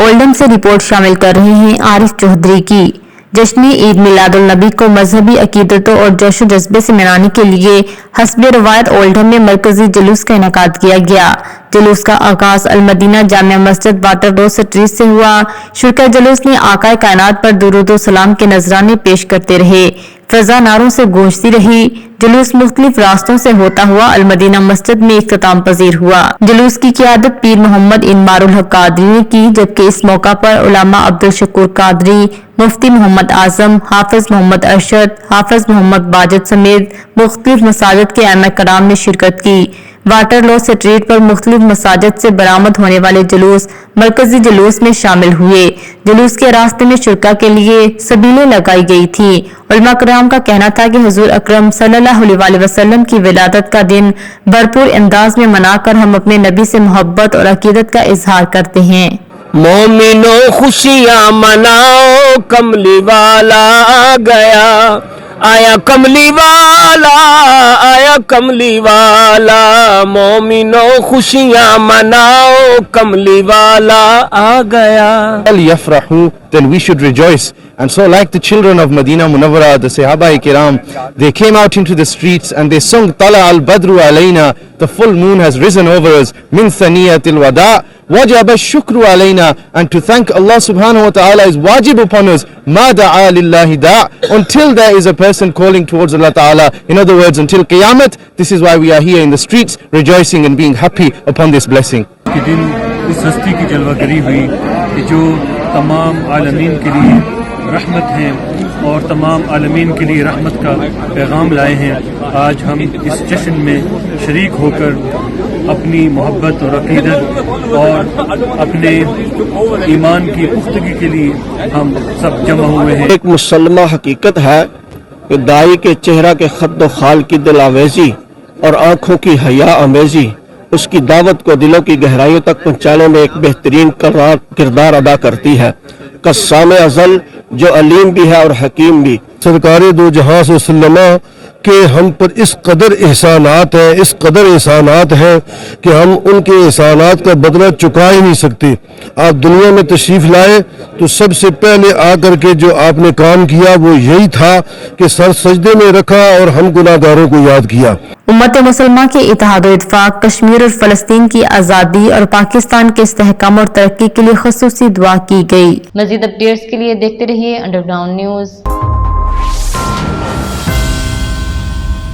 Oldham से report शामिल कर रहे हैं आरिफ चौधरी की। जश्न ईद मिलादुल नबी को मजहबी अकीदतों और जोश जज्बे से मनाने के लिए हस्ब रवायत ओल्डम में मरकजी जुलूस का इनेकाद किया गया। जुलूस का आगाज अल-मदीना Jamia Masjid water road street से हुआ। शुरका जुलूस ने आकाए कायनात पर दुरूद व सलाम के नजराने पेश करते रहे। फजा नारों से गूंजती रही। जुलूस मुख्तलिफ रास्तों से होता हुआ अल-मदीना मस्जिद में इख्तिताम पजीर हुआ। जुलूस की क़ियादत पीर मोहम्मद इनमारुल हक कादरी ने की, जबकि इस मौका पर उलमा अब्दुल शकूर कादरी, मुफ्ती मोहम्मद आजम, हाफिज मोहम्मद अरशद, हाफिज मोहम्मद बाजिद समेत मुख्तलिफ मसाजिद के आइम्मा कराम ने शिरकत की। वाटर लॉ स्ट्रीट पर मुख्तलिफ मसाजिद से बरामद होने वाले जुलूस मरकजी जुलूस में शामिल हुए। जुलूस के रास्ते में शुरका के लिए सबीलें लगाई गई थी। उलमा कराम का कहना था कि हुजूर अकरम सल्लल्लाहु अलैहि वसल्लम की विलादत का दिन भरपूर अंदाज में मनाकर हम अपने नबी से मोहब्बत और अकीदत का इजहार करते हैं। मोमिनो खुशियाँ मनाओ, कमली वाला आ गया, आया कमली वाला, आया कमली वाला। मोमिनो खुशियाँ मनाओ, कमली वाला आ गया। Yafrahu, then we should rejoice. And so, like the children of Medina Munawwara, the Sahaba-i-Kiram, they came out into the streets and they sung Tala al-Badru alayna, the full moon has risen over us, min thaniyatil wada, wajaba shukru alayna, and to thank Allah subhanahu wa ta'ala is wajib upon us, ma da'a lillahi da', until there is a person calling towards Allah ta'ala. In other words, until Qiyamah. This is why we are here in the streets, rejoicing and being happy upon this blessing. के दिन उस हस्ती की जलवागरी हुई कि जो तमाम आलमीन के लिए रहमत हैं और तमाम आलमीन के लिए रहमत का पैगाम लाए हैं। आज हम इस जश्न में शरीक होकर अपनी मोहब्बत और अकीदत और अपने ईमान की पुख्तगी के लिए हम सब जमा हुए हैं। एक मुसल्लमा हकीकत है कि दाई के चेहरा के खद्दो खाल की दिल आवेज़ी और आँखों की हया अमेज़ी उसकी दावत को दिलों की गहराइयों तक पहुँचाने में एक बेहतरीन किरदार अदा करती है। कस्साम अज़ल जो अलीम भी है और हकीम भी। सरकार दो जहां से सल्लमा कि हम पर इस कदर एहसानात हैं, इस कदर एहसानात हैं कि हम उनके एहसानात का बदला चुका ही नहीं सकते। आप दुनिया में तशरीफ़ लाए तो सबसे पहले आकर के जो आपने काम किया वो यही था कि सर सजदे में रखा और हम गुनाहगारों को याद किया। उम्मत मुसलमान के इत्तेहाद और इत्तेफाक, कश्मीर और फलस्तीन की आज़ादी और पाकिस्तान के इस्तेहकाम और तरक्की के लिए ख़ुसूसी दुआ की गई। मज़ीद अपडेट्स के लिए देखते रहिए अंडरग्राउंड न्यूज़।